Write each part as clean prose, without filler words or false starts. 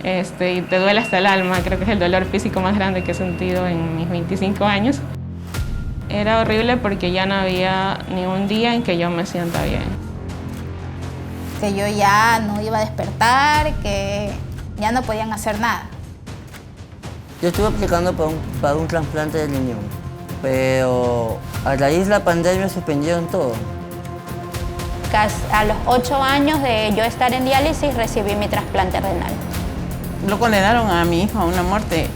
y te duele hasta el alma. Creo que es el dolor físico más grande que he sentido en mis 25 años. Era horrible porque ya no había ni un día en que yo me sienta bien. Que yo ya no iba a despertar, que ya no podían hacer nada. Yo estuve aplicando para un trasplante de riñón, pero a raíz de la pandemia suspendieron todo. A los 8 años de yo estar en diálisis recibí mi trasplante renal. Lo condenaron a mi hijo a una muerte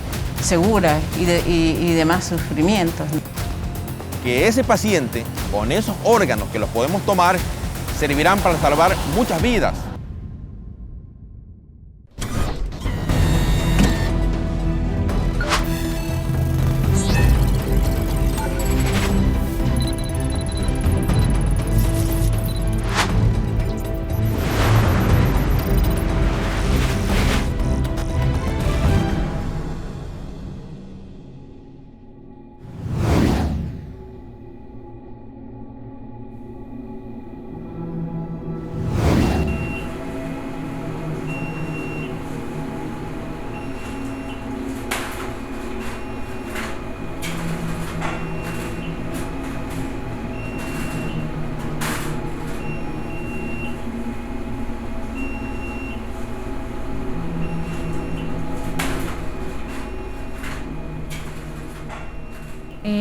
segura y de más sufrimientos. Que ese paciente, con esos órganos que los podemos tomar, servirán para salvar muchas vidas.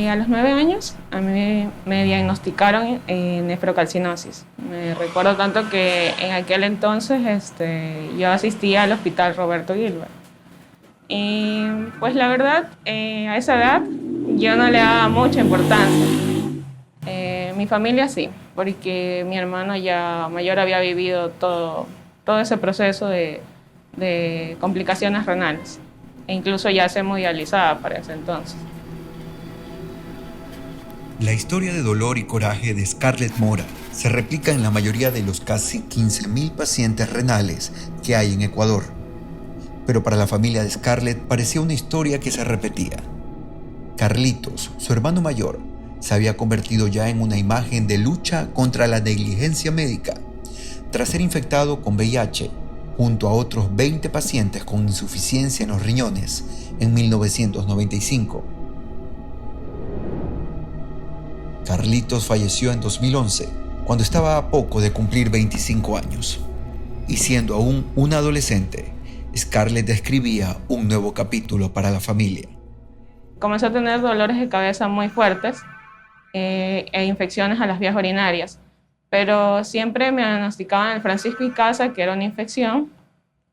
A los 9 años a mí me diagnosticaron nefrocalcinosis. Me recuerdo tanto que en aquel entonces yo asistía al hospital Roberto Gilbert. Y pues la verdad, a esa edad yo no le daba mucha importancia. Mi familia sí, porque mi hermano ya mayor había vivido todo ese proceso de complicaciones renales. E incluso ya se hemodializaba para ese entonces. La historia de dolor y coraje de Scarlett Mora se replica en la mayoría de los casi 15.000 pacientes renales que hay en Ecuador. Pero para la familia de Scarlett parecía una historia que se repetía. Carlitos, su hermano mayor, se había convertido ya en una imagen de lucha contra la negligencia médica, tras ser infectado con VIH, junto a otros 20 pacientes con insuficiencia en los riñones en 1995. Carlitos falleció en 2011, cuando estaba a poco de cumplir 25 años. Y siendo aún un adolescente, Scarlett describía un nuevo capítulo para la familia. Comenzó a tener dolores de cabeza muy fuertes e infecciones a las vías urinarias, pero siempre me diagnosticaban el Francisco y Casa, que era una infección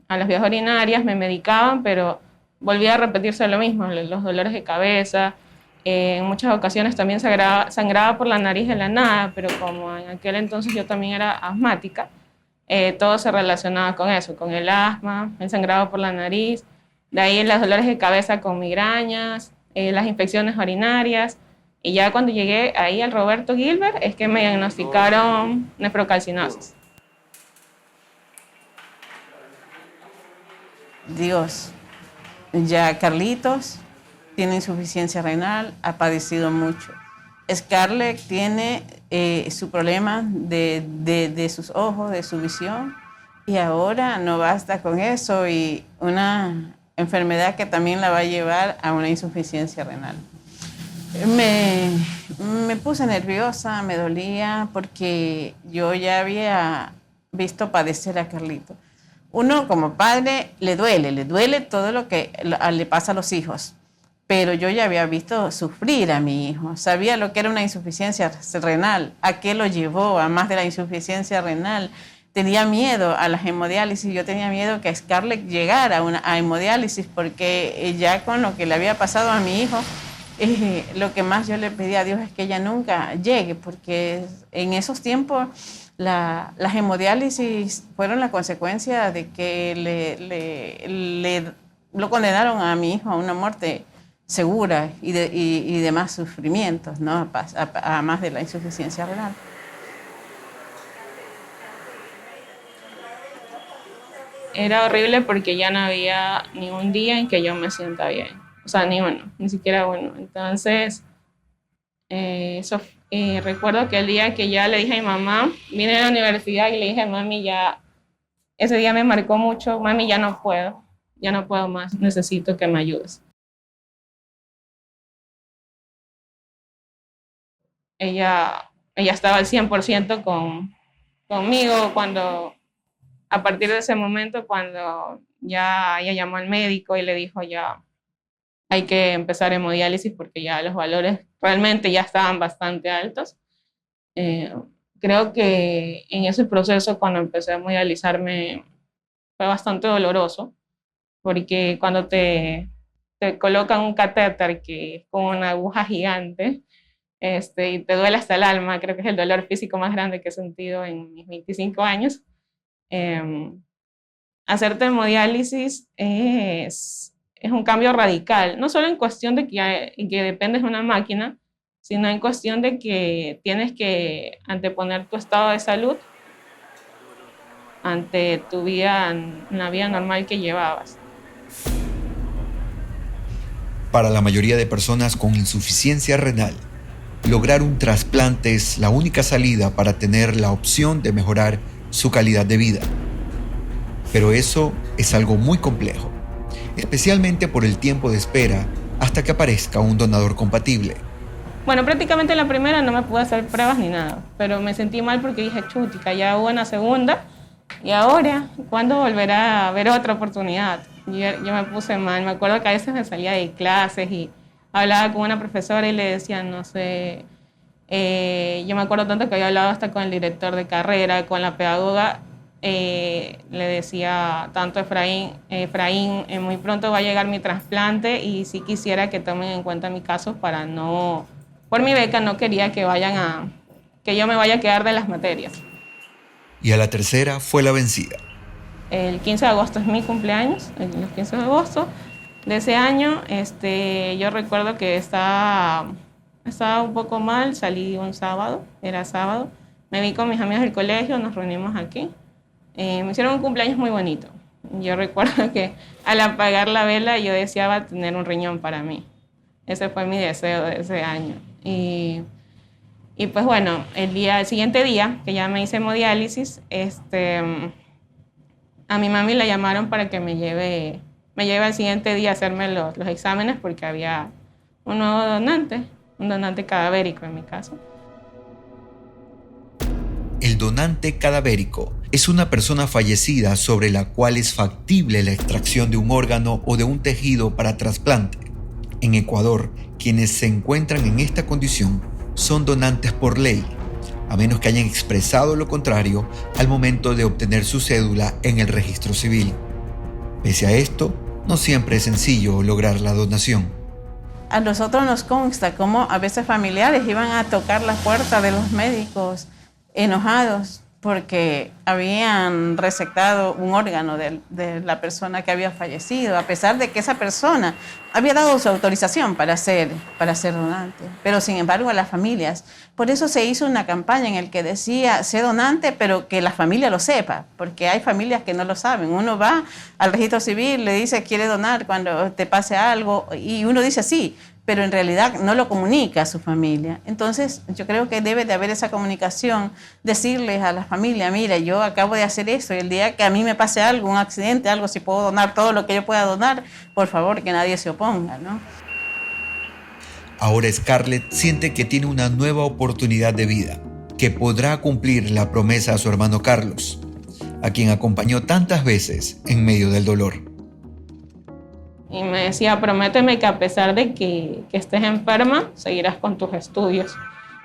a las vías urinarias, me medicaban, pero volvía a repetirse lo mismo, los dolores de cabeza. En muchas ocasiones también sangraba por la nariz de la nada, pero como en aquel entonces yo también era asmática, todo se relacionaba con eso, con el asma, el sangrado por la nariz, de ahí los dolores de cabeza con migrañas, las infecciones urinarias, y ya cuando llegué ahí al Roberto Gilbert es que me diagnosticaron nefrocalcinosis. Dios, ya Carlitos tiene insuficiencia renal, ha padecido mucho. Scarlett tiene su problema de sus ojos, de su visión, y ahora no basta con eso y una enfermedad que también la va a llevar a una insuficiencia renal. Me puse nerviosa, me dolía, porque yo ya había visto padecer a Carlitos. Uno como padre le duele todo lo que le pasa a los hijos. Pero yo ya había visto sufrir a mi hijo, sabía lo que era una insuficiencia renal, a qué lo llevó, a más de la insuficiencia renal. Tenía miedo a las hemodiálisis, yo tenía miedo que Scarlett llegara a hemodiálisis, porque ya con lo que le había pasado a mi hijo, lo que más yo le pedí a Dios es que ella nunca llegue, porque en esos tiempos las hemodiálisis fueron la consecuencia de que lo condenaron a mi hijo a una muerte segura y de más sufrimientos, ¿no? A más de la insuficiencia renal. Era horrible porque ya no había ni un día en que yo me sienta bien, o sea, ni uno, ni siquiera uno. Entonces, recuerdo que el día que ya le dije a mi mamá, vine a la universidad y le dije a mami, ya, ese día me marcó mucho, mami, ya no puedo ya no puedo más, necesito que me ayudes. Ella estaba al 100% conmigo a partir de ese momento, cuando ya ella llamó al médico y le dijo ya hay que empezar hemodiálisis porque ya los valores realmente ya estaban bastante altos. Creo que en ese proceso, cuando empecé a hemodializarme, fue bastante doloroso, porque cuando te colocan un catéter que es como una aguja gigante, y te duele hasta el alma, creo que es el dolor físico más grande que he sentido en mis 25 años. Hacerte hemodiálisis es un cambio radical, no solo en cuestión de que dependes de una máquina, sino en cuestión de que tienes que anteponer tu estado de salud ante tu vida, la vida normal que llevabas. Para la mayoría de personas con insuficiencia renal, lograr un trasplante es la única salida para tener la opción de mejorar su calidad de vida. Pero eso es algo muy complejo, especialmente por el tiempo de espera hasta que aparezca un donador compatible. Bueno, prácticamente en la primera no me pude hacer pruebas ni nada, pero me sentí mal porque dije, chutica, ya hubo una segunda, y ahora, ¿cuándo volverá a haber otra oportunidad? Yo me puse mal, me acuerdo que a veces me salía de clases y hablaba con una profesora y le decía, no sé, yo me acuerdo tanto que había hablado hasta con el director de carrera, con la pedagoga, le decía tanto Efraín, muy pronto va a llegar mi trasplante y sí quisiera que tomen en cuenta mi caso para no, por mi beca no quería que yo me vaya a quedar de las materias. Y a la tercera fue la vencida. El 15 de agosto es mi cumpleaños, el 15 de agosto de ese año. Yo recuerdo que estaba un poco mal, salí un sábado, era sábado, me vi con mis amigas del colegio, nos reunimos aquí. Me hicieron un cumpleaños muy bonito. Yo recuerdo que al apagar la vela yo deseaba tener un riñón para mí. Ese fue mi deseo de ese año. Y pues bueno, el siguiente día, que ya me hice hemodiálisis, a mi mami la llamaron para que me lleve al siguiente día a hacerme los exámenes porque había un nuevo donante, un donante cadavérico en mi caso. El donante cadavérico es una persona fallecida sobre la cual es factible la extracción de un órgano o de un tejido para trasplante. En Ecuador, quienes se encuentran en esta condición son donantes por ley, a menos que hayan expresado lo contrario al momento de obtener su cédula en el registro civil. Pese a esto, no siempre es sencillo lograr la donación. A nosotros nos consta cómo a veces familiares iban a tocar la puerta de los médicos enojados porque habían resectado un órgano de la persona que había fallecido, a pesar de que esa persona había dado su autorización para ser donante. Pero sin embargo a las familias, por eso se hizo una campaña en la que decía, sé donante, pero que la familia lo sepa, porque hay familias que no lo saben. Uno va al registro civil, le dice, quiere donar cuando te pase algo, y uno dice sí, pero en realidad no lo comunica a su familia. Entonces, yo creo que debe de haber esa comunicación, decirles a la familia, mira, yo acabo de hacer esto, y el día que a mí me pase algo, un accidente, algo, si puedo donar todo lo que yo pueda donar, por favor, que nadie se oponga, ¿no? Ahora Scarlett siente que tiene una nueva oportunidad de vida, que podrá cumplir la promesa a su hermano Carlos, a quien acompañó tantas veces en medio del dolor. Y me decía, prométeme que a pesar de que estés enferma, seguirás con tus estudios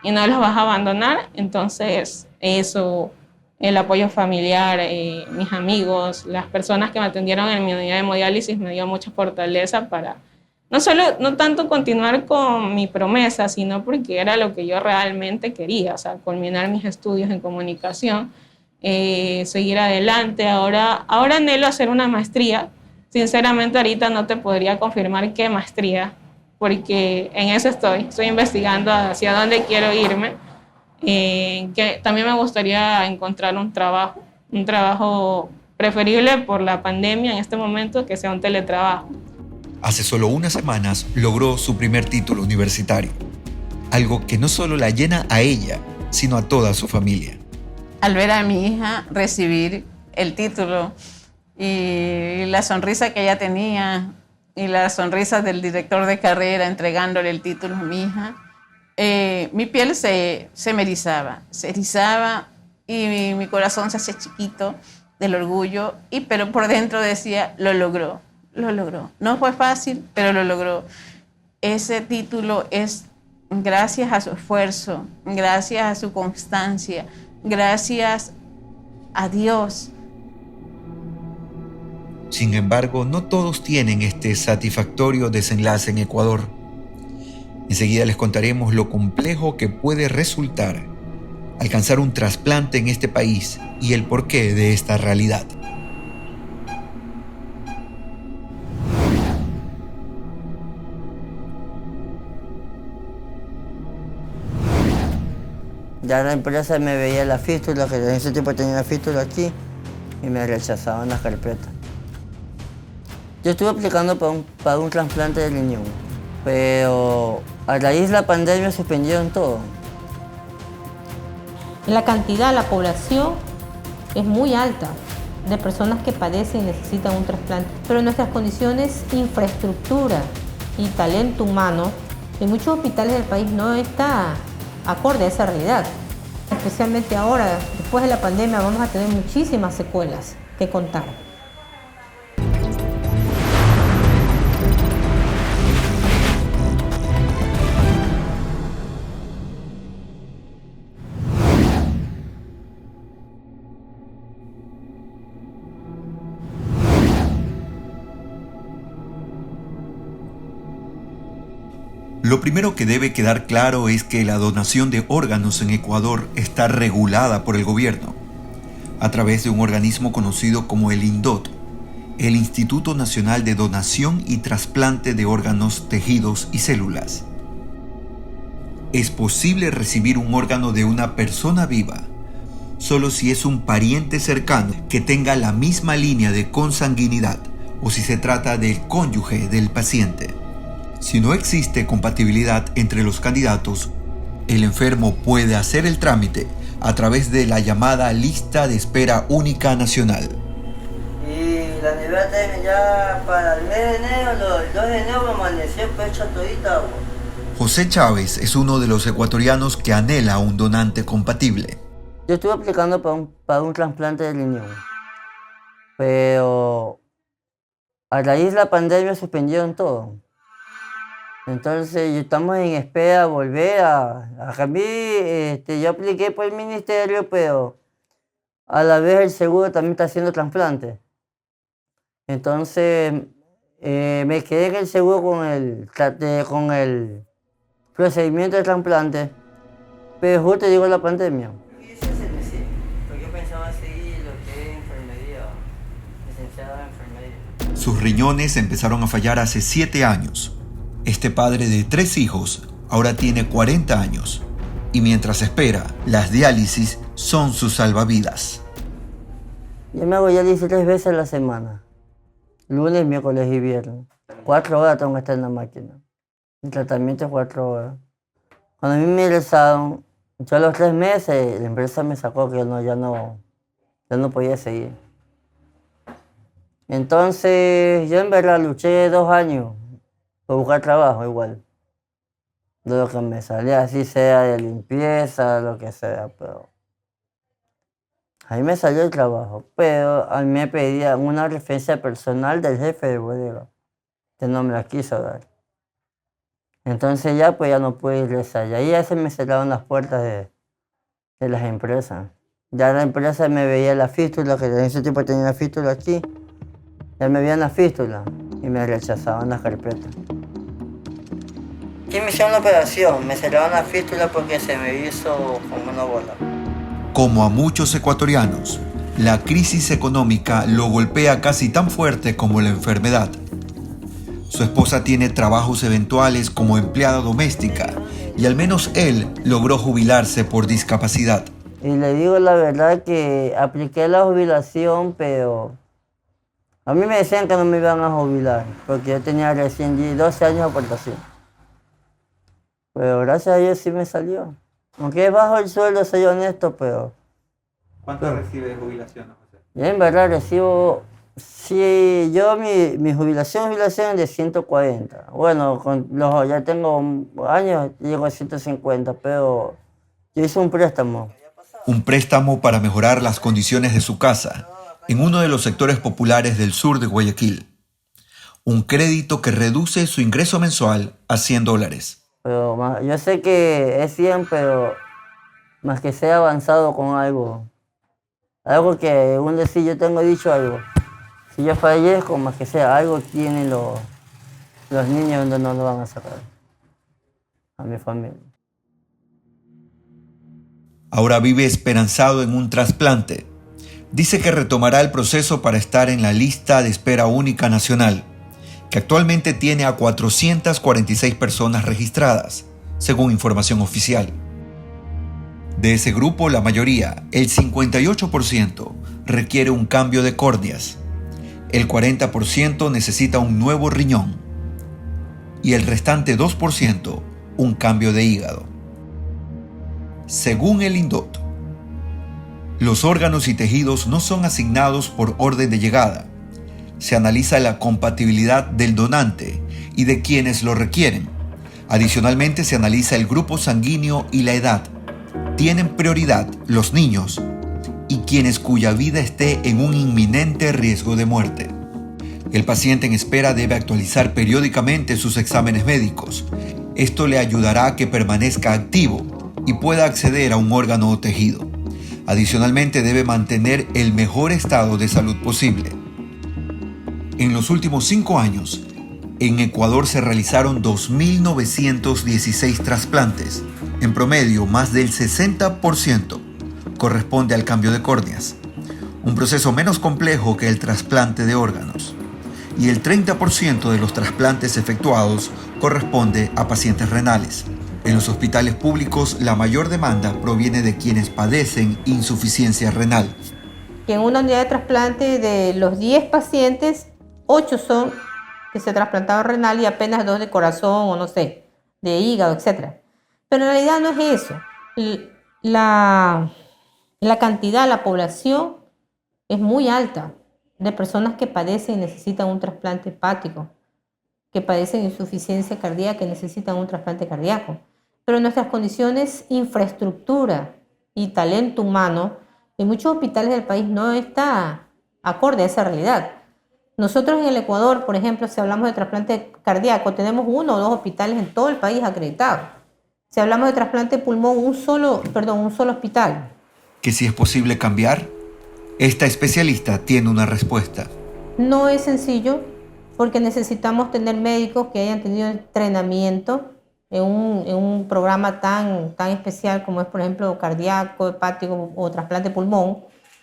y no los vas a abandonar. Entonces, eso, el apoyo familiar, mis amigos, las personas que me atendieron en mi unidad de hemodiálisis me dio mucha fortaleza para no tanto continuar con mi promesa, sino porque era lo que yo realmente quería, o sea, culminar mis estudios en comunicación, seguir adelante. Ahora anhelo hacer una maestría. Sinceramente, ahorita no te podría confirmar qué maestría, porque en eso estoy investigando hacia dónde quiero irme. Que también me gustaría encontrar un trabajo preferible por la pandemia en este momento, que sea un teletrabajo. Hace solo unas semanas logró su primer título universitario, algo que no solo la llena a ella, sino a toda su familia. Al ver a mi hija recibir el título, y la sonrisa que ella tenía y la sonrisa del director de carrera entregándole el título a mi hija, mi piel se me erizaba y mi corazón se hacía chiquito del orgullo, pero por dentro decía, lo logró. No fue fácil, pero lo logró. Ese título es gracias a su esfuerzo, gracias a su constancia, gracias a Dios. Sin embargo, no todos tienen este satisfactorio desenlace en Ecuador. Enseguida les contaremos lo complejo que puede resultar alcanzar un trasplante en este país y el porqué de esta realidad. Ya la empresa me veía la fístula, que en ese tiempo tenía la fístula aquí, y me rechazaban las carpetas. Yo estuve aplicando para un trasplante de riñón, pero a raíz de la pandemia suspendieron todo. La cantidad, la población es muy alta de personas que padecen y necesitan un trasplante, pero nuestras condiciones, infraestructura y talento humano en muchos hospitales del país no está acorde a esa realidad. Especialmente ahora, después de la pandemia, vamos a tener muchísimas secuelas que contar. Lo primero que debe quedar claro es que la donación de órganos en Ecuador está regulada por el gobierno, a través de un organismo conocido como el INDOT, el Instituto Nacional de Donación y Trasplante de Órganos, Tejidos y Células. Es posible recibir un órgano de una persona viva solo si es un pariente cercano que tenga la misma línea de consanguinidad o si se trata del cónyuge del paciente. Si no existe compatibilidad entre los candidatos, el enfermo puede hacer el trámite a través de la llamada lista de espera única nacional. Y la nevera ya para el mes de enero, el 2 de enero me amaneció pecho todita. José Chávez es uno de los ecuatorianos que anhela un donante compatible. Yo estuve aplicando para un trasplante de riñón, pero a raíz de la pandemia suspendieron todo. Entonces estamos en espera de volver a cambiar. Yo apliqué por el ministerio, pero a la vez el seguro también está haciendo trasplantes. Entonces me quedé en el seguro con el procedimiento de trasplante, pero justo llegó la pandemia. Porque yo pensaba seguir lo que es enfermería, licenciado en enfermería. Sus riñones empezaron a fallar hace 7 años. Este padre de 3 hijos ahora tiene 40 años y mientras espera, las diálisis son su salvavidas. Yo me hago diálisis 3 veces a la semana, lunes, miércoles y viernes. 4 horas tengo que estar en la máquina. El tratamiento es 4 horas. Cuando a mí me ingresaron, yo a los 3 meses, la empresa me sacó que ya no podía seguir. Entonces, yo en verdad luché 2 años por buscar trabajo igual. De lo que me salía, así sea de limpieza, lo que sea, pero ahí me salió el trabajo. Pero a mí me pedían una referencia personal del jefe de bodega, que no me la quiso dar. Entonces ya no pude ingresar. Y ahí ya se me cerraron las puertas de las empresas. Ya la empresa me veía la fístula, que en ese tiempo tenía la fístula aquí. Ya me veían la fístula y me rechazaban las carpetas. Aquí me hicieron una operación, me cerraron la fístula porque se me hizo como una bola. Como a muchos ecuatorianos, la crisis económica lo golpea casi tan fuerte como la enfermedad. Su esposa tiene trabajos eventuales como empleada doméstica y al menos él logró jubilarse por discapacidad. Y le digo la verdad que apliqué la jubilación, pero a mí me decían que no me iban a jubilar porque yo tenía recién 12 años de aportación. Pero gracias a Dios sí me salió. Aunque es bajo el sueldo, soy honesto, pero... ¿Cuánto recibe de jubilación, José? Yo en verdad recibo Sí, yo mi jubilación es de 140. Bueno, ya tengo años, llego a 150, pero yo hice un préstamo. Un préstamo para mejorar las condiciones de su casa en uno de los sectores populares del sur de Guayaquil. Un crédito que reduce su ingreso mensual a $100. Pero yo sé que es 100, pero más que sea avanzado con algo. Algo que, si yo tengo dicho algo. Si yo fallezco, más que sea, algo tienen los niños donde no lo van a sacar. A mi familia. Ahora vive esperanzado en un trasplante. Dice que retomará el proceso para estar en la lista de espera única nacional, que actualmente tiene a 446 personas registradas, según información oficial. De ese grupo, la mayoría, el 58%, requiere un cambio de córneas. El 40% necesita un nuevo riñón. Y el restante 2%, un cambio de hígado. Según el INDOT, los órganos y tejidos no son asignados por orden de llegada. Se analiza la compatibilidad del donante y de quienes lo requieren. Adicionalmente, se analiza el grupo sanguíneo y la edad. Tienen prioridad los niños y quienes cuya vida esté en un inminente riesgo de muerte. El paciente en espera debe actualizar periódicamente sus exámenes médicos. Esto le ayudará a que permanezca activo y pueda acceder a un órgano o tejido. Adicionalmente, debe mantener el mejor estado de salud posible. En los últimos 5 años, en Ecuador se realizaron 2.916 trasplantes. En promedio, más del 60% corresponde al cambio de córneas, un proceso menos complejo que el trasplante de órganos. Y el 30% de los trasplantes efectuados corresponde a pacientes renales. En los hospitales públicos, la mayor demanda proviene de quienes padecen insuficiencia renal. Que en una unidad de trasplante de los 10 pacientes, 8 son que se trasplantaron renal y apenas 2 de corazón o no sé, de hígado, etc. Pero en realidad no es eso. La cantidad, la población es muy alta de personas que padecen y necesitan un trasplante hepático, que padecen insuficiencia cardíaca y necesitan un trasplante cardíaco. Pero nuestras condiciones, infraestructura y talento humano en muchos hospitales del país no está acorde a esa realidad. Nosotros en el Ecuador, por ejemplo, si hablamos de trasplante cardíaco, tenemos 1 o 2 hospitales en todo el país acreditados. Si hablamos de trasplante de pulmón, un solo hospital. ¿Que si es posible cambiar? Esta especialista tiene una respuesta. No es sencillo porque necesitamos tener médicos que hayan tenido entrenamiento en un programa tan especial como es, por ejemplo, cardíaco, hepático o trasplante de pulmón.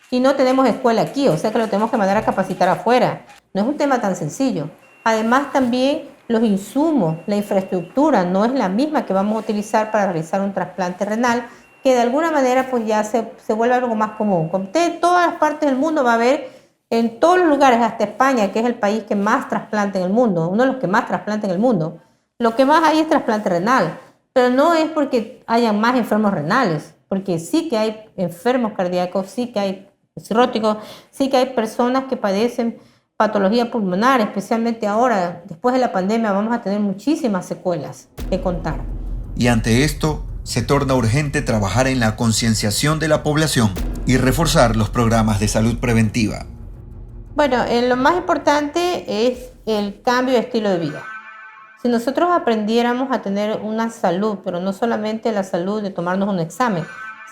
Y no tenemos escuela aquí, o sea que lo tenemos que mandar a capacitar afuera. No es un tema tan sencillo. Además, también los insumos, la infraestructura no es la misma que vamos a utilizar para realizar un trasplante renal, que de alguna manera pues ya se vuelve algo más común. Como usted en todas las partes del mundo va a haber, en todos los lugares, hasta España, que es el país que más trasplanta en el mundo, uno de los que más trasplanta en el mundo, lo que más hay es trasplante renal. Pero no es porque hayan más enfermos renales, porque sí que hay enfermos cardíacos, sí que hay cirróticos, sí que hay personas que padecen patología pulmonar, especialmente ahora, después de la pandemia, vamos a tener muchísimas secuelas que contar. Y ante esto, se torna urgente trabajar en la concienciación de la población y reforzar los programas de salud preventiva. Bueno, lo más importante es el cambio de estilo de vida. Si nosotros aprendiéramos a tener una salud, pero no solamente la salud de tomarnos un examen,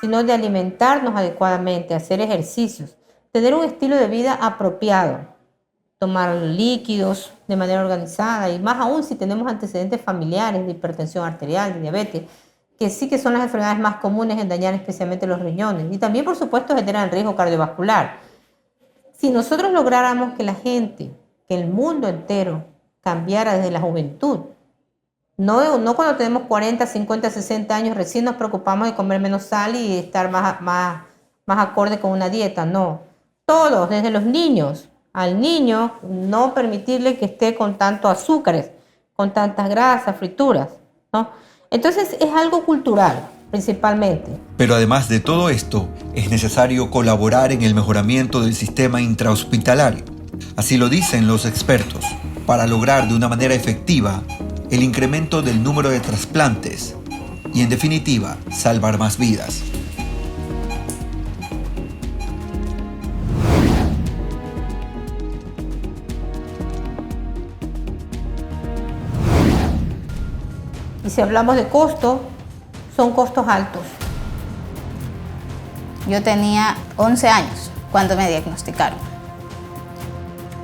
sino de alimentarnos adecuadamente, hacer ejercicios, tener un estilo de vida apropiado, tomar líquidos de manera organizada y más aún si tenemos antecedentes familiares de hipertensión arterial, de diabetes, que sí que son las enfermedades más comunes en dañar especialmente los riñones y también por supuesto generan riesgo cardiovascular. Si nosotros lográramos que la gente, que el mundo entero cambiara desde la juventud, no cuando tenemos 40, 50, 60 años recién nos preocupamos de comer menos sal y estar más acorde con una dieta, no. Todos, desde los niños, al niño no permitirle que esté con tantos azúcares, con tantas grasas, frituras, ¿no? Entonces es algo cultural, principalmente. Pero además de todo esto, es necesario colaborar en el mejoramiento del sistema intrahospitalario. Así lo dicen los expertos, para lograr de una manera efectiva el incremento del número de trasplantes y, en definitiva, salvar más vidas. Y si hablamos de costos, son costos altos. Yo tenía 11 años cuando me diagnosticaron.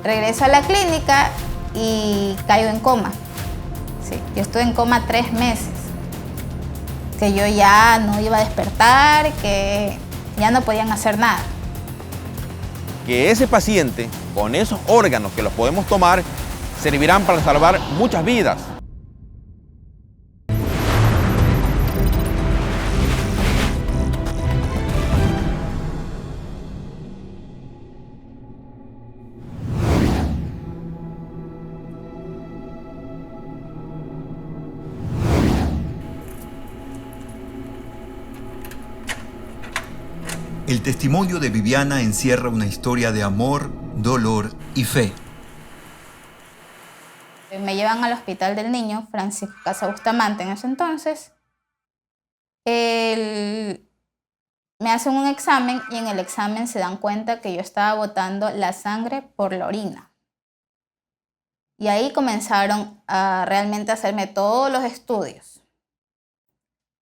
Regreso a la clínica y caigo en coma. Sí, yo estuve en coma 3 meses. Que yo ya no iba a despertar, que ya no podían hacer nada. Que ese paciente, con esos órganos que los podemos tomar, servirán para salvar muchas vidas. El testimonio de Viviana encierra una historia de amor, dolor y fe. Me llevan al hospital del niño, Francisco Casa Bustamante en ese entonces. Me hacen un examen y en el examen se dan cuenta que yo estaba botando la sangre por la orina. Y ahí comenzaron a realmente hacerme todos los estudios.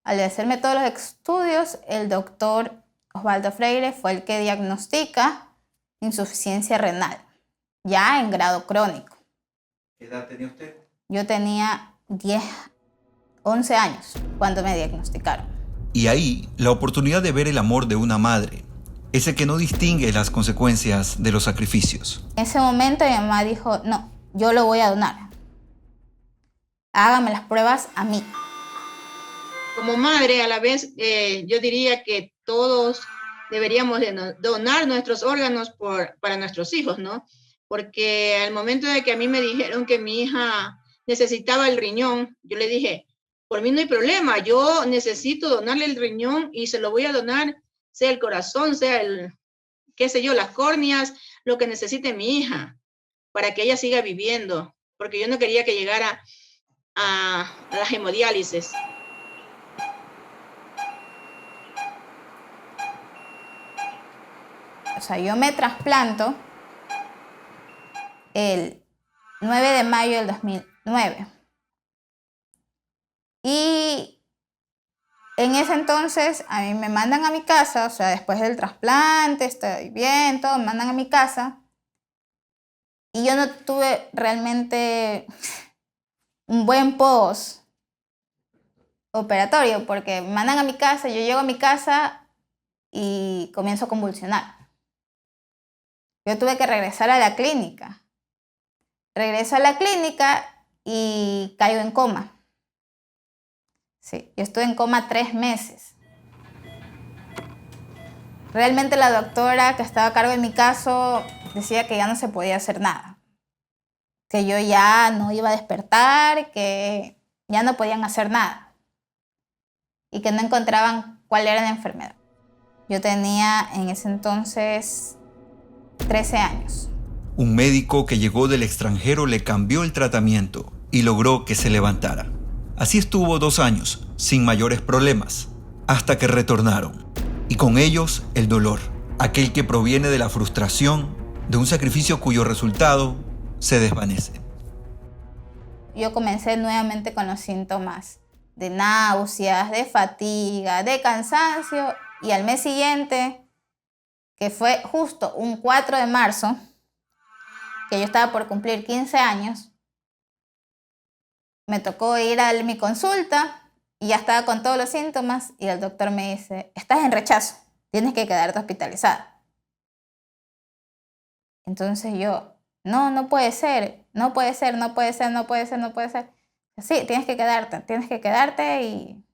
Al hacerme todos los estudios, el doctor Osvaldo Freire fue el que diagnostica insuficiencia renal, ya en grado crónico. ¿Qué edad tenía usted? Yo tenía 11 años cuando me diagnosticaron. Y ahí, la oportunidad de ver el amor de una madre, ese que no distingue las consecuencias de los sacrificios. En ese momento mi mamá dijo, no, yo lo voy a donar. Hágame las pruebas a mí. Como madre, a la vez, yo diría que todos deberíamos de donar nuestros órganos para nuestros hijos, ¿no? Porque al momento de que a mí me dijeron que mi hija necesitaba el riñón, yo le dije, por mí no hay problema, yo necesito donarle el riñón y se lo voy a donar, sea el corazón, sea qué sé yo, las córneas, lo que necesite mi hija, para que ella siga viviendo, porque yo no quería que llegara a la hemodiálisis. O sea, yo me trasplanto el 9 de mayo del 2009. Y en ese entonces a mí me mandan a mi casa, o sea, después del trasplante, estoy bien, todo, me mandan a mi casa. Y yo no tuve realmente un buen post-operatorio, porque me mandan a mi casa, yo llego a mi casa y comienzo a convulsionar. Yo tuve que regresar a la clínica. Regreso a la clínica y caigo en coma. Sí, yo estuve en coma 3 meses. Realmente la doctora que estaba a cargo de mi caso decía que ya no se podía hacer nada. Que yo ya no iba a despertar, que ya no podían hacer nada. Y que no encontraban cuál era la enfermedad. Yo tenía en ese entonces 13 años. Un médico que llegó del extranjero le cambió el tratamiento y logró que se levantara. Así estuvo 2 años, sin mayores problemas, hasta que retornaron. Y con ellos el dolor, aquel que proviene de la frustración de un sacrificio cuyo resultado se desvanece. Yo comencé nuevamente con los síntomas de náuseas, de fatiga, de cansancio, y al mes siguiente, que fue justo un 4 de marzo, que yo estaba por cumplir 15 años, me tocó ir a mi consulta y ya estaba con todos los síntomas y el doctor me dice, estás en rechazo, tienes que quedarte hospitalizada. Entonces yo, no puede ser, no puede ser, no puede ser, no puede ser, no puede ser. Sí, tienes que quedarte y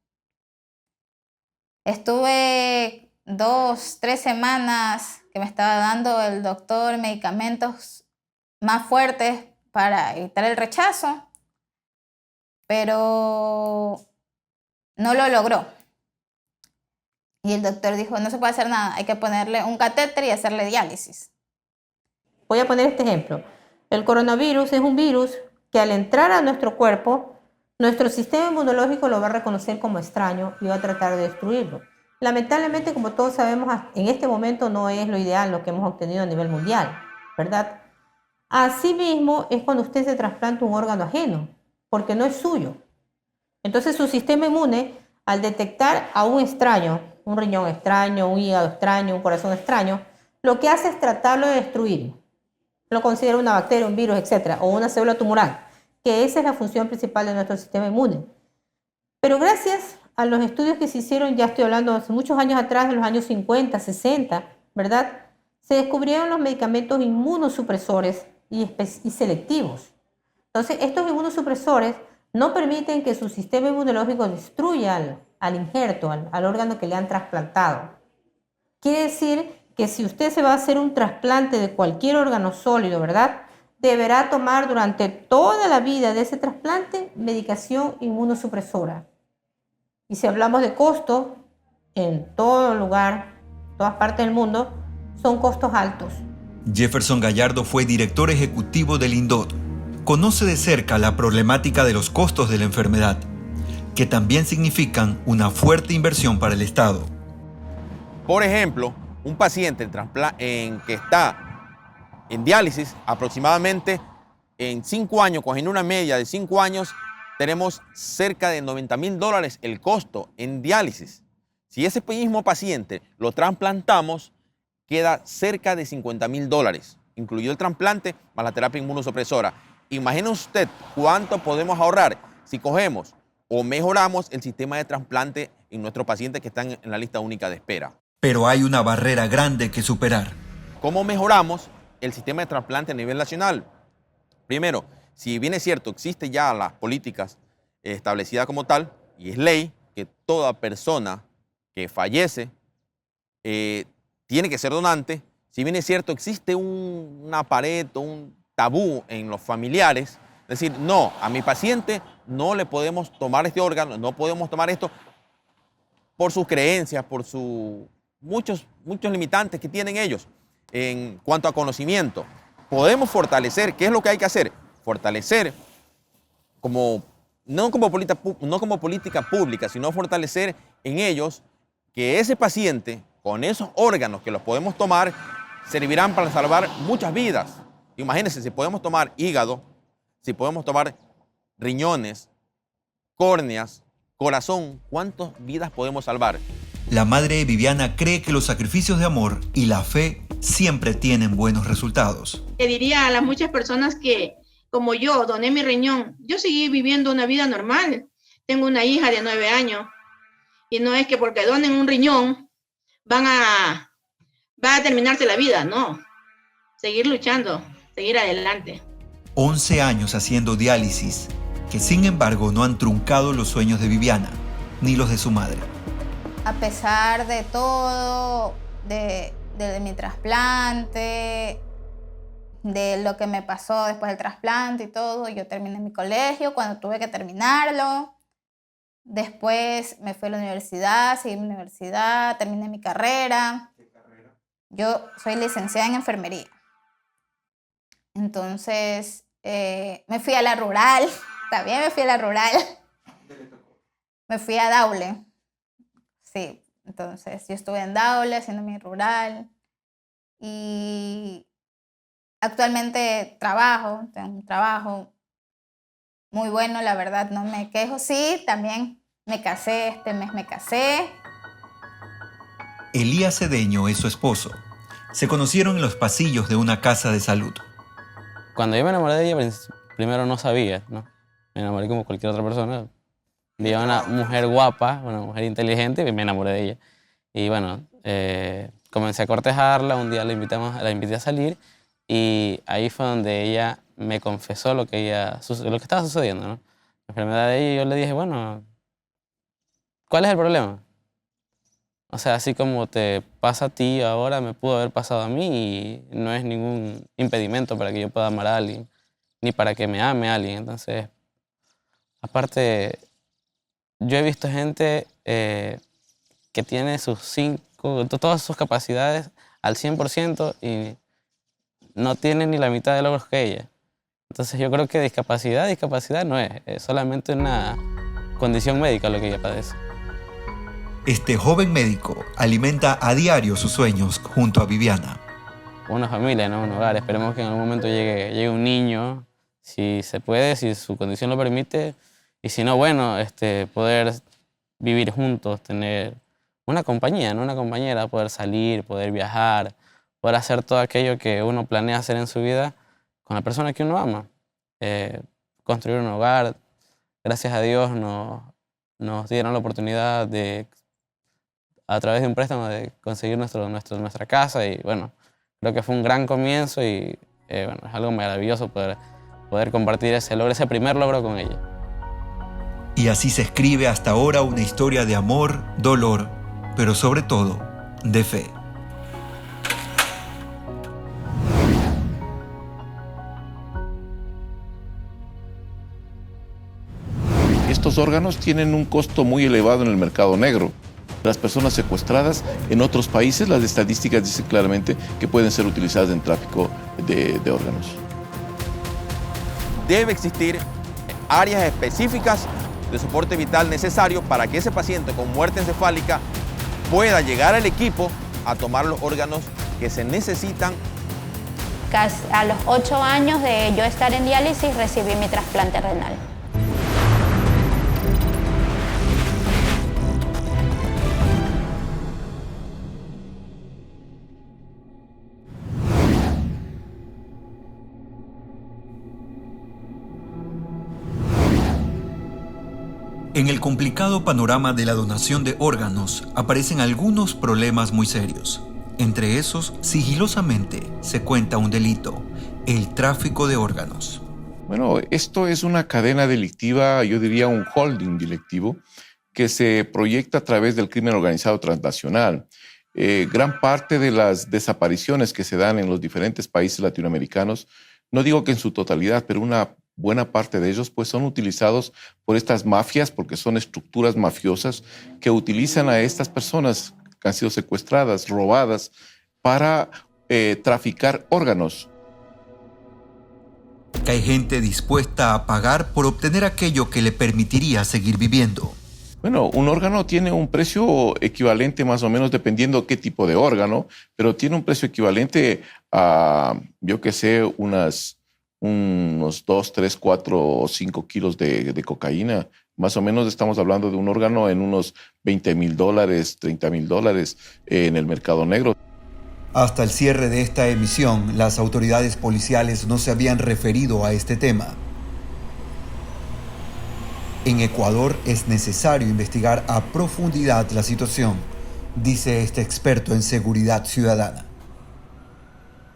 estuve 2, 3 semanas que me estaba dando el doctor medicamentos más fuertes para evitar el rechazo, pero no lo logró. Y el doctor dijo, no se puede hacer nada, hay que ponerle un catéter y hacerle diálisis. Voy a poner este ejemplo. El coronavirus es un virus que al entrar a nuestro cuerpo, nuestro sistema inmunológico lo va a reconocer como extraño y va a tratar de destruirlo. Lamentablemente, como todos sabemos, en este momento no es lo ideal lo que hemos obtenido a nivel mundial, ¿verdad? Asimismo, es cuando usted se trasplanta un órgano ajeno, porque no es suyo. Entonces, su sistema inmune, al detectar a un extraño, un riñón extraño, un hígado extraño, un corazón extraño, lo que hace es tratarlo de destruir. Lo considera una bacteria, un virus, etc., o una célula tumoral, que esa es la función principal de nuestro sistema inmune. Pero gracias a los estudios que se hicieron, ya estoy hablando hace muchos años atrás, de los años 50, 60, ¿verdad? Se descubrieron los medicamentos inmunosupresores y selectivos. Entonces, estos inmunosupresores no permiten que su sistema inmunológico destruya al injerto, al órgano que le han trasplantado. Quiere decir que si usted se va a hacer un trasplante de cualquier órgano sólido, ¿verdad?, deberá tomar durante toda la vida de ese trasplante medicación inmunosupresora. Y si hablamos de costos, en todo lugar, todas partes del mundo, son costos altos. Jefferson Gallardo fue director ejecutivo del INDOT. Conoce de cerca la problemática de los costos de la enfermedad, que también significan una fuerte inversión para el Estado. Por ejemplo, un paciente que está en diálisis, aproximadamente en 5 años, cogiendo una media de 5 años, tenemos cerca de $90,000 el costo en diálisis. Si ese mismo paciente lo trasplantamos, queda cerca de $50,000, incluido el trasplante más la terapia inmunosupresora. Imagine usted cuánto podemos ahorrar si cogemos o mejoramos el sistema de trasplante en nuestros pacientes que están en la lista única de espera. Pero hay una barrera grande que superar. ¿Cómo mejoramos el sistema de trasplante a nivel nacional? Primero, si bien es cierto, existen ya las políticas establecidas como tal, y es ley que toda persona que fallece tiene que ser donante. Si bien es cierto, existe una pared o un tabú en los familiares, es decir, no, a mi paciente no le podemos tomar este órgano, no podemos tomar esto por sus creencias, por muchos limitantes que tienen ellos en cuanto a conocimiento. Podemos fortalecer, ¿qué es lo que hay que hacer? Fortalecer no como política pública, sino fortalecer en ellos que ese paciente, con esos órganos que los podemos tomar, servirán para salvar muchas vidas. Imagínense, si podemos tomar hígado, si podemos tomar riñones, córneas, corazón, ¿cuántas vidas podemos salvar? La madre de Viviana cree que los sacrificios de amor y la fe siempre tienen buenos resultados. Le diría a las muchas personas que, como yo, doné mi riñón, yo seguí viviendo una vida normal. Tengo una hija de 9 años y no es que porque donen un riñón va a terminarse la vida, no. Seguir luchando, seguir adelante. 11 años haciendo diálisis, que sin embargo no han truncado los sueños de Viviana, ni los de su madre. A pesar de todo, de mi trasplante, de lo que me pasó después del trasplante y todo, yo terminé mi colegio cuando tuve que terminarlo. Después me fui a la universidad, seguí mi universidad, terminé mi carrera. ¿Qué carrera? Yo soy licenciada en enfermería. Entonces, me fui a la rural, también me fui a la rural. ¿Dónde le tocó? Me fui a Daule. Sí, entonces yo estuve en Daule haciendo mi rural y actualmente tengo un trabajo muy bueno, la verdad, no me quejo. Sí, también me casé, este mes me casé. Elías Cedeño es su esposo. Se conocieron en los pasillos de una casa de salud. Cuando yo me enamoré de ella, primero no sabía, ¿no? Me enamoré como cualquier otra persona. Vi a una mujer guapa, una mujer inteligente y me enamoré de ella. Y bueno, comencé a cortejarla, un día la invité a salir y ahí fue donde ella me confesó lo que estaba sucediendo, ¿no? La enfermedad de ella, y yo le dije, bueno, ¿cuál es el problema? O sea, así como te pasa a ti ahora, me pudo haber pasado a mí y no es ningún impedimento para que yo pueda amar a alguien, ni para que me ame a alguien. Entonces, aparte, yo he visto gente que tiene todas sus capacidades al 100% y no tiene ni la mitad de logros que ella. Entonces yo creo que discapacidad no es solamente una condición médica lo que ella padece. Este joven médico alimenta a diario sus sueños junto a Viviana. Una familia, ¿no? Un hogar. Esperemos que en algún momento llegue un niño, si se puede, si su condición lo permite, y si no, bueno, poder vivir juntos, tener una compañía, ¿no? Una compañera, poder salir, poder viajar, poder hacer todo aquello que uno planea hacer en su vida con la persona que uno ama. Construir un hogar. Gracias a Dios nos dieron la oportunidad de, a través de un préstamo, de conseguir nuestra casa, y bueno, creo que fue un gran comienzo y bueno, es algo maravilloso poder compartir ese primer logro con ella. Y así se escribe hasta ahora una historia de amor, dolor, pero sobre todo de fe. Estos órganos tienen un costo muy elevado en el mercado negro. Las personas secuestradas en otros países, las estadísticas dicen claramente que pueden ser utilizadas en tráfico de órganos. Debe existir áreas específicas de soporte vital necesario para que ese paciente con muerte encefálica pueda llegar al equipo a tomar los órganos que se necesitan. A los 8 años de yo estar en diálisis recibí mi trasplante renal. En el complicado panorama de la donación de órganos aparecen algunos problemas muy serios. Entre esos, sigilosamente se cuenta un delito, el tráfico de órganos. Bueno, esto es una cadena delictiva, yo diría un holding delictivo, que se proyecta a través del crimen organizado transnacional. Gran parte de las desapariciones que se dan en los diferentes países latinoamericanos, no digo que en su totalidad, pero una buena parte de ellos pues son utilizados por estas mafias, porque son estructuras mafiosas que utilizan a estas personas que han sido secuestradas, robadas, para traficar órganos. Que hay gente dispuesta a pagar por obtener aquello que le permitiría seguir viviendo. Bueno, un órgano tiene un precio equivalente más o menos dependiendo qué tipo de órgano, pero tiene un precio equivalente a, yo que sé, unos 2, 3, 4 o 5 kilos de cocaína. Más o menos estamos hablando de un órgano en unos $20,000, $30,000 en el mercado negro. Hasta el cierre de esta emisión, las autoridades policiales no se habían referido a este tema. En Ecuador es necesario investigar a profundidad la situación, dice este experto en seguridad ciudadana.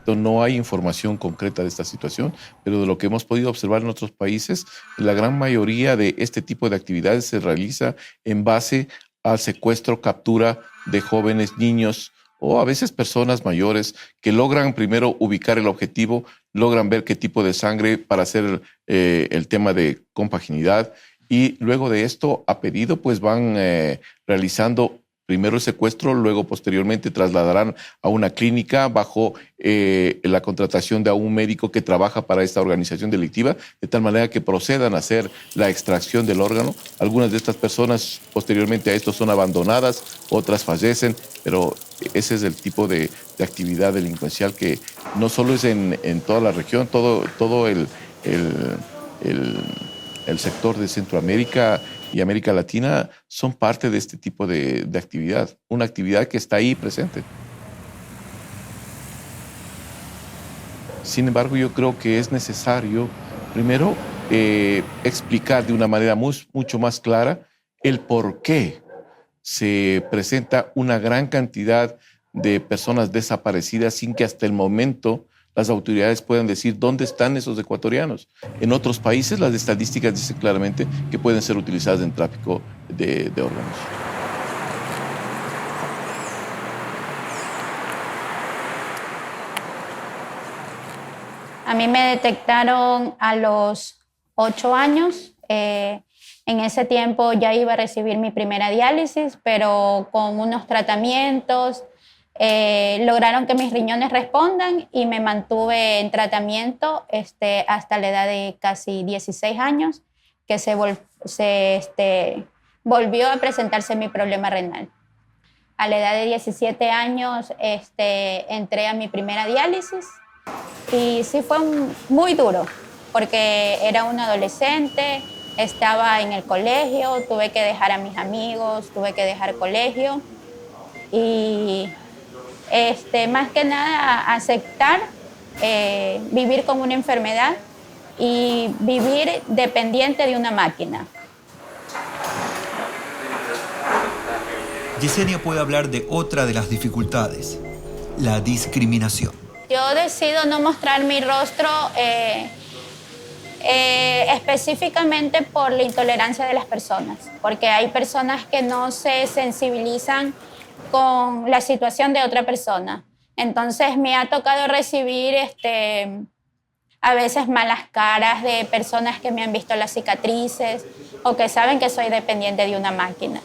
No hay información concreta de esta situación, pero de lo que hemos podido observar en otros países, la gran mayoría de este tipo de actividades se realiza en base al secuestro, captura de jóvenes, niños o a veces personas mayores que logran primero ubicar el objetivo, logran ver qué tipo de sangre para hacer el tema de compaginidad, y luego de esto, a pedido, pues van realizando primero el secuestro, luego posteriormente trasladarán a una clínica bajo la contratación de un médico que trabaja para esta organización delictiva, de tal manera que procedan a hacer la extracción del órgano. Algunas de estas personas posteriormente a esto son abandonadas, otras fallecen, pero ese es el tipo de actividad delincuencial que no solo es en toda la región, todo el sector de Centroamérica y América Latina son parte de este tipo de actividad, una actividad que está ahí presente. Sin embargo, yo creo que es necesario, primero, explicar de una manera mucho más clara el por qué se presenta una gran cantidad de personas desaparecidas sin que hasta el momento las autoridades puedan decir dónde están esos ecuatorianos. En otros países las estadísticas dicen claramente que pueden ser utilizadas en tráfico de órganos. A mí me detectaron a los 8 años. En ese tiempo ya iba a recibir mi primera diálisis, pero con unos tratamientos lograron que mis riñones respondan y me mantuve en tratamiento hasta la edad de casi 16 años, que volvió a presentarse mi problema renal. A la edad de 17 años entré a mi primera diálisis y sí fue muy duro porque era una adolescente, estaba en el colegio, tuve que dejar a mis amigos, tuve que dejar colegio y más que nada aceptar vivir con una enfermedad y vivir dependiente de una máquina. Yesenia puede hablar de otra de las dificultades, la discriminación. Yo decido no mostrar mi rostro específicamente por la intolerancia de las personas, porque hay personas que no se sensibilizan con la situación de otra persona. Entonces me ha tocado recibir a veces malas caras de personas que me han visto las cicatrices o que saben que soy dependiente de una máquina.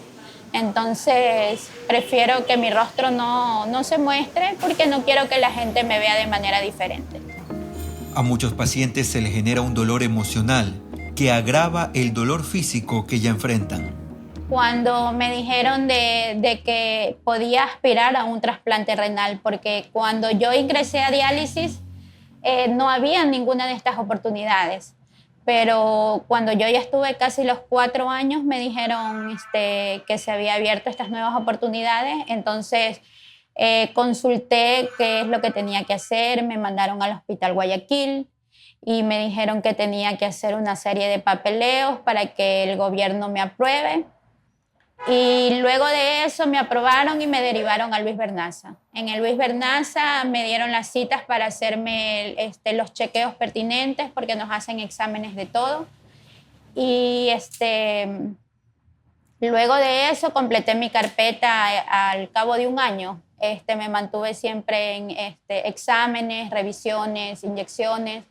Entonces prefiero que mi rostro no se muestre porque no quiero que la gente me vea de manera diferente. A muchos pacientes se les genera un dolor emocional que agrava el dolor físico que ya enfrentan. Cuando me dijeron de que podía aspirar a un trasplante renal, porque cuando yo ingresé a diálisis no había ninguna de estas oportunidades. Pero cuando yo ya estuve casi los 4 años, me dijeron que se había abierto estas nuevas oportunidades. Entonces consulté qué es lo que tenía que hacer, me mandaron al Hospital Guayaquil y me dijeron que tenía que hacer una serie de papeleos para que el gobierno me apruebe. Y luego de eso me aprobaron y me derivaron a Luis Bernaza. En el Luis Bernaza me dieron las citas para hacerme los chequeos pertinentes porque nos hacen exámenes de todo. Y luego de eso completé mi carpeta al cabo de un año. Me mantuve siempre en exámenes, revisiones, inyecciones.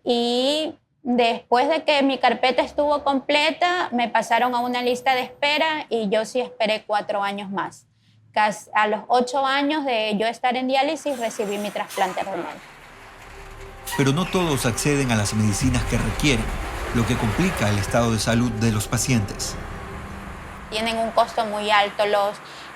Y después de que mi carpeta estuvo completa, me pasaron a una lista de espera y yo sí esperé 4 años más. A los 8 años de yo estar en diálisis, recibí mi trasplante renal. Pero no todos acceden a las medicinas que requieren, lo que complica el estado de salud de los pacientes. Tienen un costo muy alto.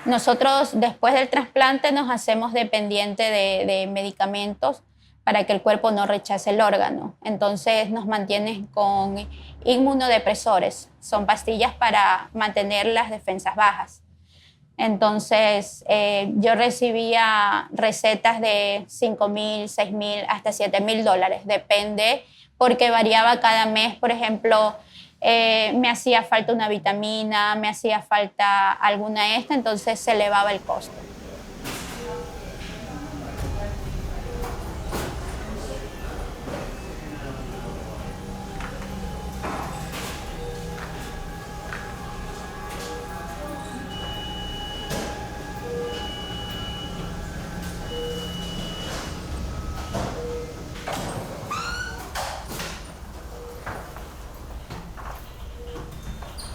Nosotros, después del trasplante, nos hacemos dependiente de medicamentos para que el cuerpo no rechace el órgano. Entonces nos mantienen con inmunodepresores. Son pastillas para mantener las defensas bajas. Entonces yo recibía recetas de $5,000, $6,000, hasta $7,000. Depende, porque variaba cada mes. Por ejemplo, me hacía falta una vitamina, me hacía falta alguna entonces se elevaba el costo.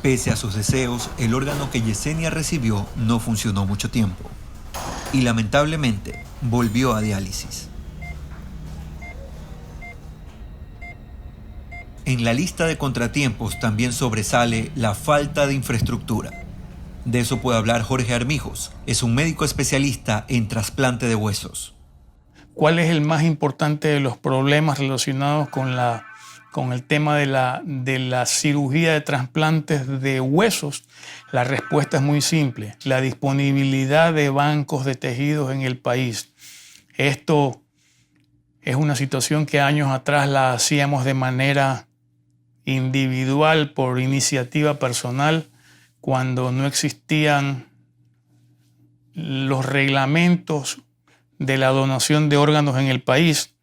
Pese a sus deseos, el órgano que Yesenia recibió no funcionó mucho tiempo y lamentablemente volvió a diálisis. En la lista de contratiempos también sobresale la falta de infraestructura. De eso puede hablar Jorge Armijos, es un médico especialista en trasplante de huesos. ¿Cuál es el más importante de los problemas relacionados con el tema de la cirugía de trasplantes de huesos? La respuesta es muy simple: la disponibilidad de bancos de tejidos en el país. Esto es una situación que años atrás la hacíamos de manera individual, por iniciativa personal, cuando no existían los reglamentos de la donación de órganos en el país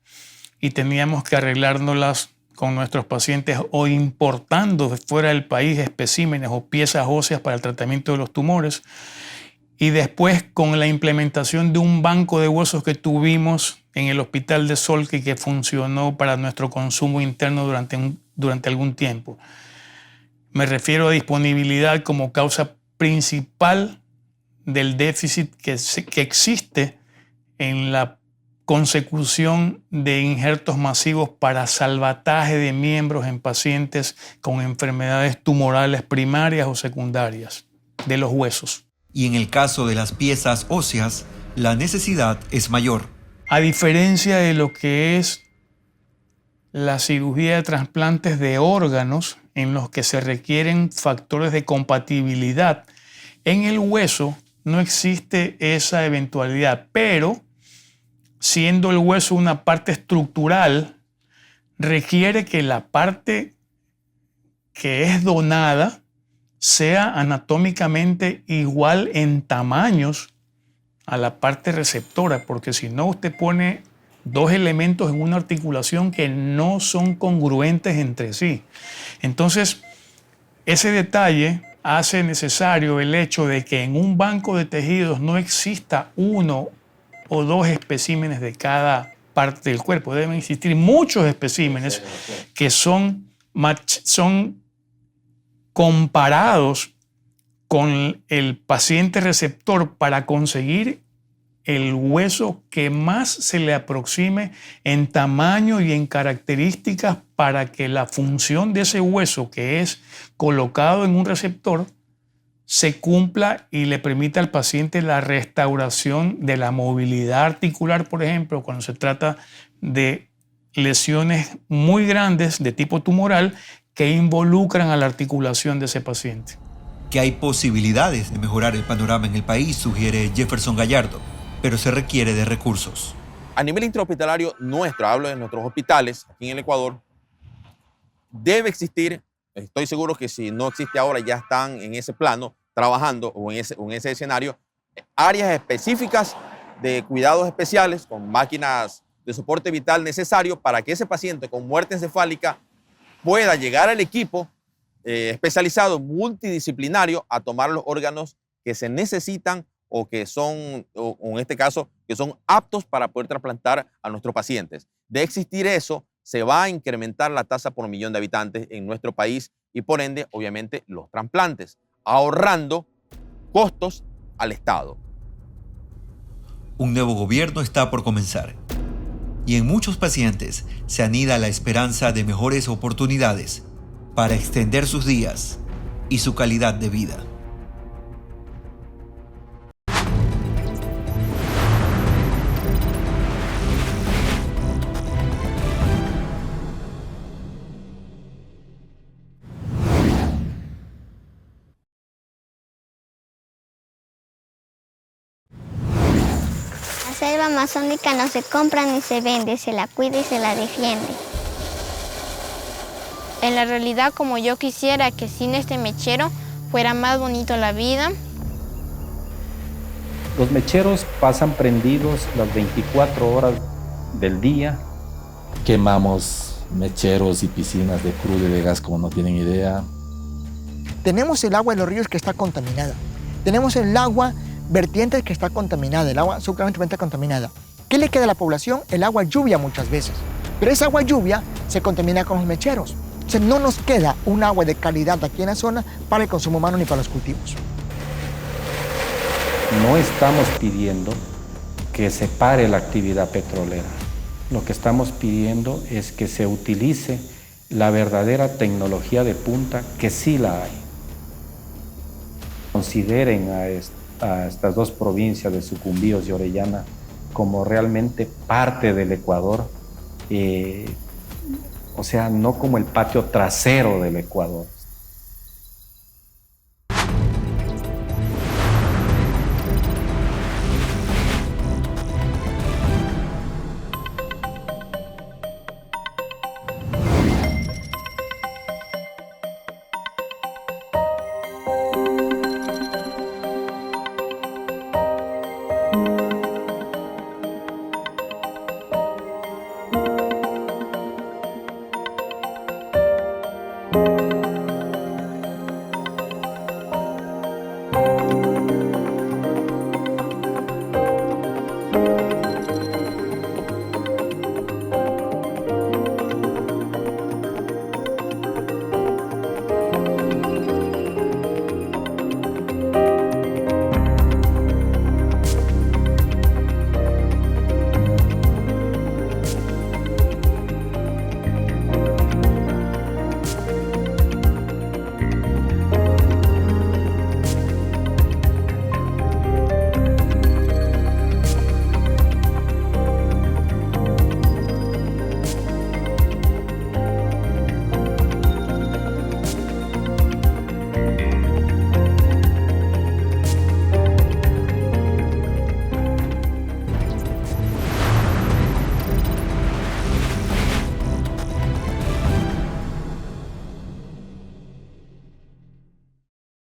y teníamos que arreglárnoslas con nuestros pacientes o importando de fuera del país especímenes o piezas óseas para el tratamiento de los tumores. Y después, con la implementación de un banco de huesos que tuvimos en el Hospital de Solca y que funcionó para nuestro consumo interno durante algún tiempo. Me refiero a disponibilidad como causa principal del déficit que existe en la consecución de injertos masivos para salvataje de miembros en pacientes con enfermedades tumorales primarias o secundarias de los huesos. Y en el caso de las piezas óseas, la necesidad es mayor. A diferencia de lo que es la cirugía de trasplantes de órganos, en los que se requieren factores de compatibilidad, en el hueso no existe esa eventualidad, pero siendo el hueso una parte estructural, requiere que la parte que es donada sea anatómicamente igual en tamaños a la parte receptora, porque si no usted pone dos elementos en una articulación que no son congruentes entre sí. Entonces, ese detalle hace necesario el hecho de que en un banco de tejidos no exista uno o dos especímenes de cada parte del cuerpo. Deben existir muchos especímenes que son comparados con el paciente receptor para conseguir el hueso que más se le aproxime en tamaño y en características para que la función de ese hueso que es colocado en un receptor se cumpla y le permita al paciente la restauración de la movilidad articular, por ejemplo, cuando se trata de lesiones muy grandes de tipo tumoral que involucran a la articulación de ese paciente. Que hay posibilidades de mejorar el panorama en el país, sugiere Jefferson Gallardo, pero se requiere de recursos. A nivel intrahospitalario nuestro, hablo de nuestros hospitales aquí en el Ecuador, debe existir, estoy seguro que si no existe ahora ya están en ese plano, trabajando o en ese escenario, áreas específicas de cuidados especiales con máquinas de soporte vital necesario para que ese paciente con muerte encefálica pueda llegar al equipo especializado multidisciplinario a tomar los órganos que se necesitan o que son, o en este caso, que son aptos para poder trasplantar a nuestros pacientes. De existir eso, se va a incrementar la tasa por millón de habitantes en nuestro país y por ende, obviamente, los trasplantes, ahorrando costos al Estado. Un nuevo gobierno está por comenzar y en muchos pacientes se anida la esperanza de mejores oportunidades para extender sus días y su calidad de vida. La selva amazónica no se compra ni se vende, se la cuida y se la defiende. En la realidad, como yo quisiera que sin este mechero fuera más bonito la vida. Los mecheros pasan prendidos las 24 horas del día. Quemamos mecheros y piscinas de crudo y de gas como no tienen idea. Tenemos el agua de los ríos que está contaminada. Tenemos el agua vertiente que está contaminada, el agua subterráneamente contaminada. ¿Qué le queda a la población? El agua lluvia muchas veces. Pero esa agua lluvia se contamina con los mecheros. O sea, no nos queda un agua de calidad aquí en la zona para el consumo humano ni para los cultivos. No estamos pidiendo que se pare la actividad petrolera. Lo que estamos pidiendo es que se utilice la verdadera tecnología de punta, que sí la hay. Consideren a estas dos provincias de Sucumbíos y Orellana como realmente parte del Ecuador, o sea, no como el patio trasero del Ecuador,